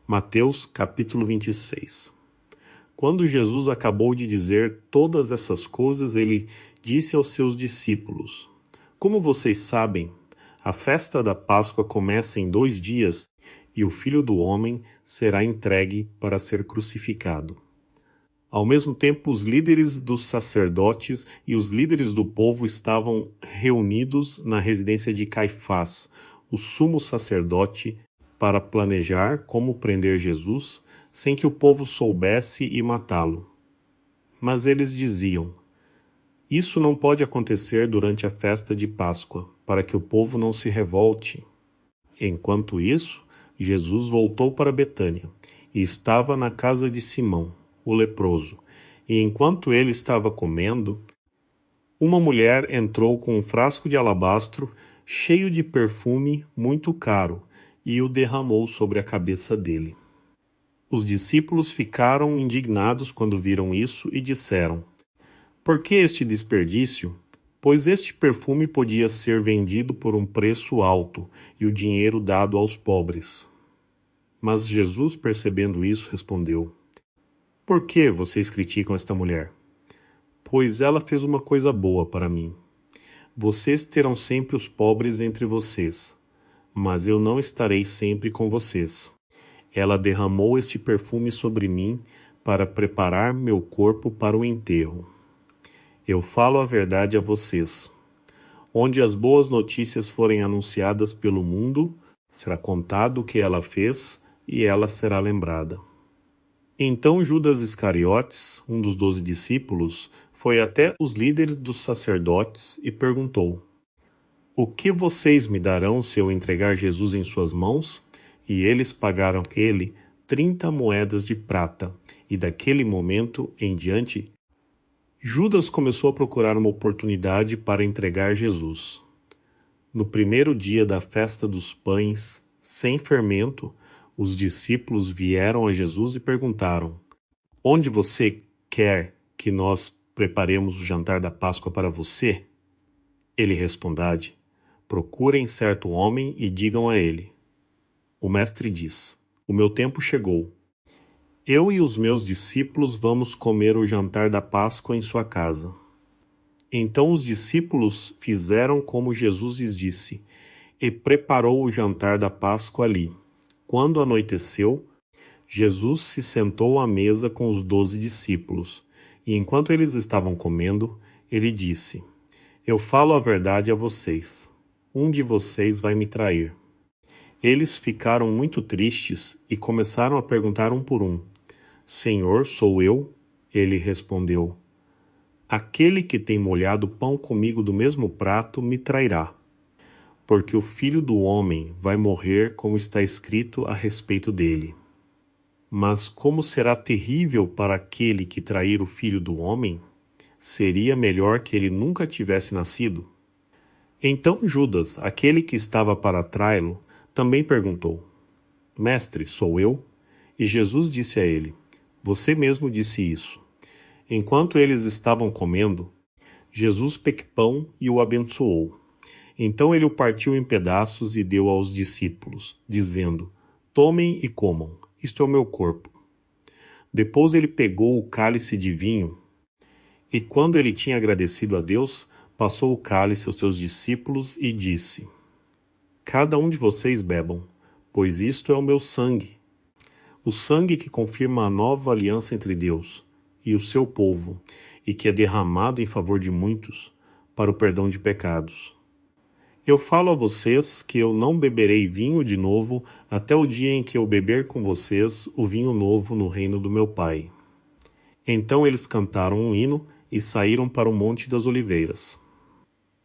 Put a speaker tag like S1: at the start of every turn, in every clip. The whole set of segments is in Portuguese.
S1: Mateus capítulo 26. Quando Jesus acabou de dizer todas essas coisas, ele disse aos seus discípulos: Como vocês sabem, a festa da Páscoa começa em 2 dias e o Filho do Homem será entregue para ser crucificado. Ao mesmo tempo, os líderes dos sacerdotes e os líderes do povo estavam reunidos na residência de Caifás, o sumo sacerdote, para planejar como prender Jesus sem que o povo soubesse e matá-lo. Mas eles diziam: Isso não pode acontecer durante a festa de Páscoa, para que o povo não se revolte. Enquanto isso, Jesus voltou para Betânia e estava na casa de Simão, o leproso. E enquanto ele estava comendo, uma mulher entrou com um frasco de alabastro cheio de perfume muito caro e o derramou sobre a cabeça dele. Os discípulos ficaram indignados quando viram isso e disseram: Por que este desperdício? Pois este perfume podia ser vendido por um preço alto e o dinheiro dado aos pobres. Mas Jesus, percebendo isso, respondeu: Por que vocês criticam esta mulher? Pois ela fez uma coisa boa para mim. Vocês terão sempre os pobres entre vocês, mas eu não estarei sempre com vocês. Ela derramou este perfume sobre mim para preparar meu corpo para o enterro. Eu falo a verdade a vocês. Onde as boas notícias forem anunciadas pelo mundo, será contado o que ela fez e ela será lembrada. Então Judas Iscariotes, um dos 12 discípulos, foi até os líderes dos sacerdotes e perguntou: O que vocês me darão se eu entregar Jesus em suas mãos? E eles pagaram a ele 30 moedas de prata. E daquele momento em diante, Judas começou a procurar uma oportunidade para entregar Jesus. No primeiro dia da festa dos pães sem fermento, os discípulos vieram a Jesus e perguntaram: Onde você quer que nós preparemos o jantar da Páscoa para você? Ele responde: Procurem certo homem e digam a ele: O mestre diz: O meu tempo chegou. Eu e os meus discípulos vamos comer o jantar da Páscoa em sua casa. Então os discípulos fizeram como Jesus lhes disse, e preparou o jantar da Páscoa ali. Quando anoiteceu, Jesus se sentou à mesa com os 12 discípulos, e enquanto eles estavam comendo, ele disse: Eu falo a verdade a vocês. Um de vocês vai me trair. Eles ficaram muito tristes e começaram a perguntar um por um: Senhor, sou eu? Ele respondeu: Aquele que tem molhado pão comigo do mesmo prato me trairá. Porque o Filho do Homem vai morrer como está escrito a respeito dele. Mas como será terrível para aquele que trair o Filho do Homem? Seria melhor que ele nunca tivesse nascido. Então Judas, aquele que estava para traí-lo, também perguntou: Mestre, sou eu? E Jesus disse a ele: Você mesmo disse isso. Enquanto eles estavam comendo, Jesus pegou pão e o abençoou. Então ele o partiu em pedaços e deu aos discípulos, dizendo: Tomem e comam, isto é o meu corpo. Depois ele pegou o cálice de vinho, e quando ele tinha agradecido a Deus, passou o cálice aos seus discípulos e disse: Cada um de vocês bebam, pois isto é o meu sangue. O sangue que confirma a nova aliança entre Deus e o seu povo, e que é derramado em favor de muitos, para o perdão de pecados. Eu falo a vocês que eu não beberei vinho de novo até o dia em que eu beber com vocês o vinho novo no reino do meu Pai. Então eles cantaram um hino e saíram para o Monte das Oliveiras.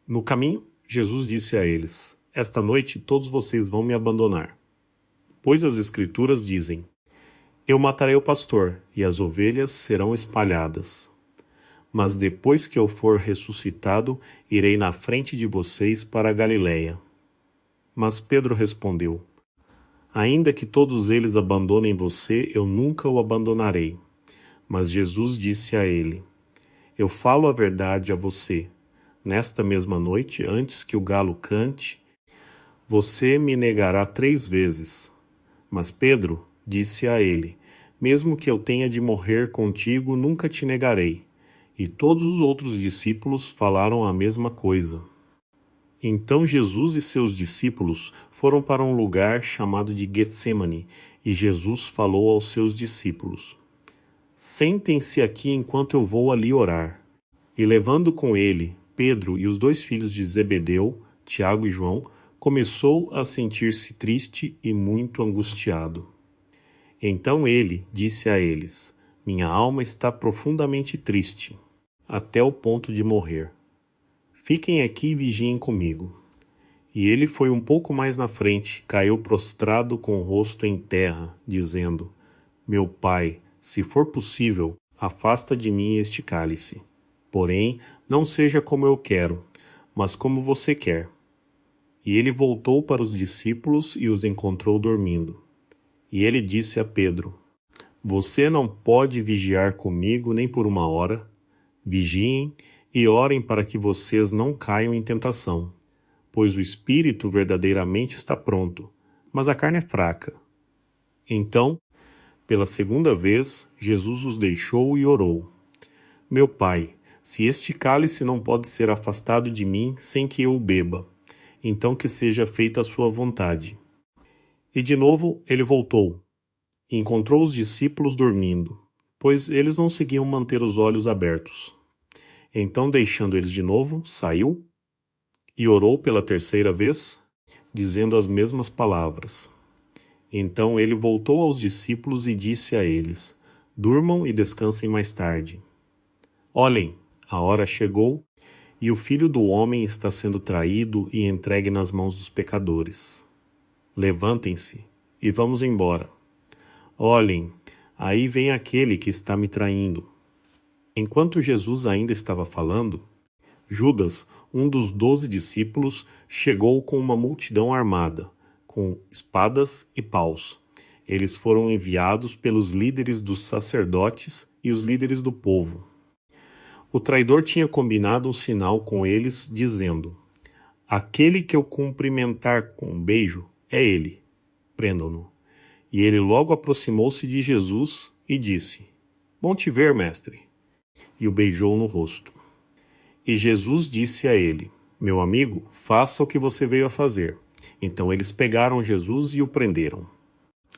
S1: No caminho, Jesus disse a eles: Esta noite todos vocês vão me abandonar. Pois as Escrituras dizem: Eu matarei o pastor, e as ovelhas serão espalhadas. Mas depois que eu for ressuscitado, irei na frente de vocês para a Galiléia. Mas Pedro respondeu: Ainda que todos eles abandonem você, eu nunca o abandonarei. Mas Jesus disse a ele: Eu falo a verdade a você. Nesta mesma noite, antes que o galo cante, você me negará 3 vezes. Mas Pedro disse a ele: Mesmo que eu tenha de morrer contigo, nunca te negarei. E todos os outros discípulos falaram a mesma coisa. Então Jesus e seus discípulos foram para um lugar chamado de Getsêmani, e Jesus falou aos seus discípulos: Sentem-se aqui enquanto eu vou ali orar. E levando com ele Pedro e os 2 filhos de Zebedeu, Tiago e João, começou a sentir-se triste e muito angustiado. Então ele disse a eles: Minha alma está profundamente triste, até o ponto de morrer. Fiquem aqui e vigiem comigo. E ele foi um pouco mais na frente, caiu prostrado com o rosto em terra, dizendo: Meu pai, se for possível, afasta de mim este cálice. Porém, não seja como eu quero, mas como você quer. E ele voltou para os discípulos e os encontrou dormindo. E ele disse a Pedro: Você não pode vigiar comigo nem por 1 hora. Vigiem e orem para que vocês não caiam em tentação, pois o espírito verdadeiramente está pronto, mas a carne é fraca. Então, pela 2ª vez, Jesus os deixou e orou: Meu pai, se este cálice não pode ser afastado de mim sem que eu o beba, então que seja feita a sua vontade. E de novo ele voltou, e encontrou os discípulos dormindo, pois eles não conseguiam manter os olhos abertos. Então, deixando eles de novo, saiu e orou pela 3ª vez, dizendo as mesmas palavras. Então ele voltou aos discípulos e disse a eles: Durmam e descansem mais tarde. Olhem, a hora chegou e o Filho do Homem está sendo traído e entregue nas mãos dos pecadores. Levantem-se e vamos embora. Olhem, aí vem aquele que está me traindo. Enquanto Jesus ainda estava falando, Judas, um dos 12 discípulos, chegou com uma multidão armada, com espadas e paus. Eles foram enviados pelos líderes dos sacerdotes e os líderes do povo. O traidor tinha combinado um sinal com eles, dizendo: Aquele que eu cumprimentar com um beijo é ele. Prendam-no. E ele logo aproximou-se de Jesus e disse: Bom te ver, mestre. E o beijou no rosto. E Jesus disse a ele: Meu amigo, faça o que você veio a fazer. Então eles pegaram Jesus e o prenderam.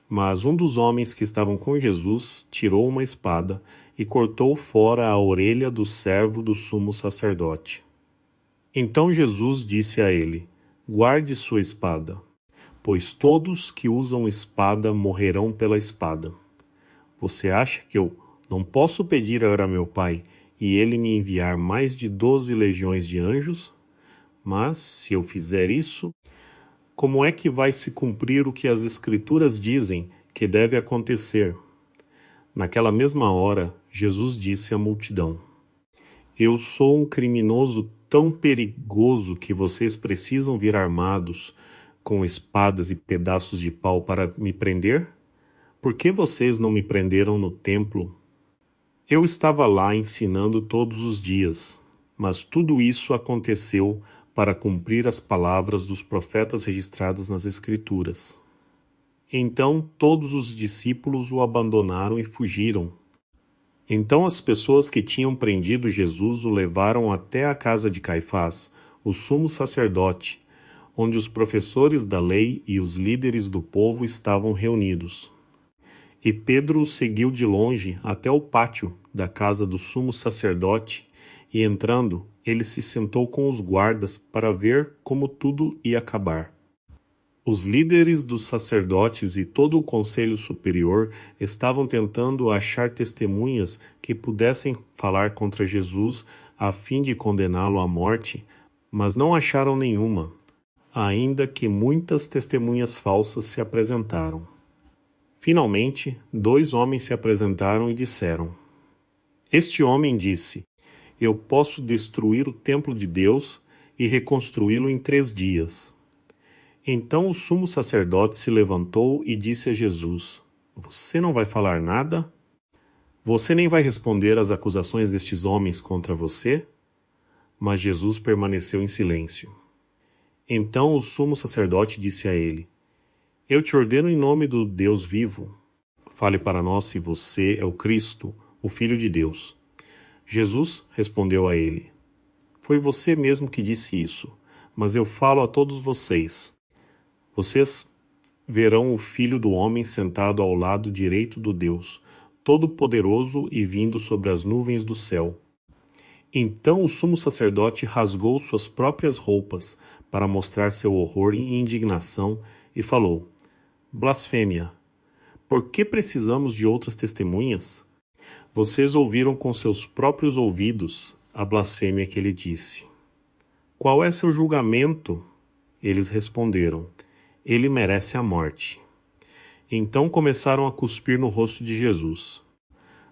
S1: Mas um dos homens que estavam com Jesus tirou uma espada e cortou fora a orelha do servo do sumo sacerdote. Então Jesus disse a ele: Guarde sua espada, pois todos que usam espada morrerão pela espada. Você acha que eu não posso pedir a meu Pai e ele me enviar mais de 12 legiões de anjos? Mas, se eu fizer isso, como é que vai se cumprir o que as Escrituras dizem que deve acontecer? Naquela mesma hora, Jesus disse à multidão: Eu sou um criminoso tão perigoso que vocês precisam vir armados com espadas e pedaços de pau para me prender? Por que vocês não me prenderam no templo? Eu estava lá ensinando todos os dias, mas tudo isso aconteceu para cumprir as palavras dos profetas registradas nas Escrituras. Então todos os discípulos o abandonaram e fugiram. Então as pessoas que tinham prendido Jesus o levaram até a casa de Caifás, o sumo sacerdote, onde os professores da lei e os líderes do povo estavam reunidos. E Pedro o seguiu de longe até o pátio da casa do sumo sacerdote, e entrando, ele se sentou com os guardas para ver como tudo ia acabar. Os líderes dos sacerdotes e todo o conselho superior estavam tentando achar testemunhas que pudessem falar contra Jesus a fim de condená-lo à morte, mas não acharam nenhuma, ainda que muitas testemunhas falsas se apresentaram. Finalmente, 2 homens se apresentaram e disseram: Este homem disse: Eu posso destruir o templo de Deus e reconstruí-lo em 3 dias. Então o sumo sacerdote se levantou e disse a Jesus: Você não vai falar nada? Você nem vai responder às acusações destes homens contra você? Mas Jesus permaneceu em silêncio. Então o sumo sacerdote disse a ele: Eu te ordeno em nome do Deus vivo, Fale para nós se você é o Cristo, o Filho de Deus. Jesus respondeu a ele: Foi você mesmo que disse isso, mas eu falo a todos vocês. Vocês verão o Filho do Homem sentado ao lado direito do Deus, Todo-Poderoso e vindo sobre as nuvens do céu. Então o sumo sacerdote rasgou suas próprias roupas para mostrar seu horror e indignação e falou: Blasfêmia! Por que precisamos de outras testemunhas? Vocês ouviram com seus próprios ouvidos a blasfêmia que ele disse. Qual é seu julgamento? Eles responderam: Ele merece a morte. Então começaram a cuspir no rosto de Jesus,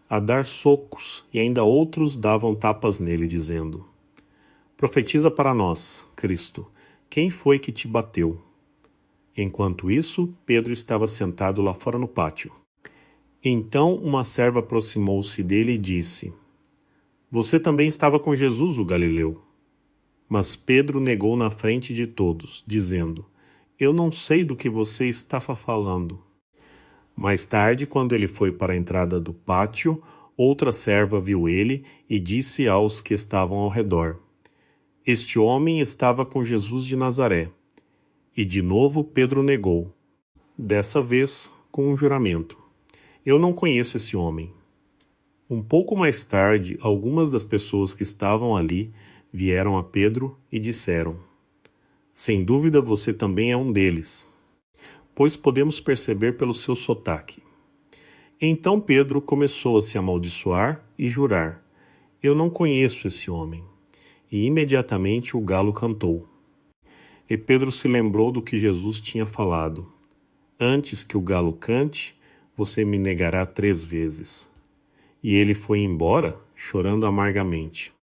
S1: a dar socos, e ainda outros davam tapas nele, dizendo: Profetiza para nós, Cristo, quem foi que te bateu? Enquanto isso, Pedro estava sentado lá fora no pátio. Então uma serva aproximou-se dele e disse: Você também estava com Jesus, o Galileu. Mas Pedro negou na frente de todos, dizendo: Eu não sei do que você está falando. Mais tarde, quando ele foi para a entrada do pátio, outra serva viu ele e disse aos que estavam ao redor: Este homem estava com Jesus de Nazaré. E de novo Pedro negou, dessa vez com um juramento: Eu não conheço esse homem. Um pouco mais tarde, algumas das pessoas que estavam ali vieram a Pedro e disseram: Sem dúvida você também é um deles, pois podemos perceber pelo seu sotaque. Então Pedro começou a se amaldiçoar e jurar: Eu não conheço esse homem. E imediatamente o galo cantou. E Pedro se lembrou do que Jesus tinha falado: Antes que o galo cante, você me negará 3 vezes. E ele foi embora, chorando amargamente.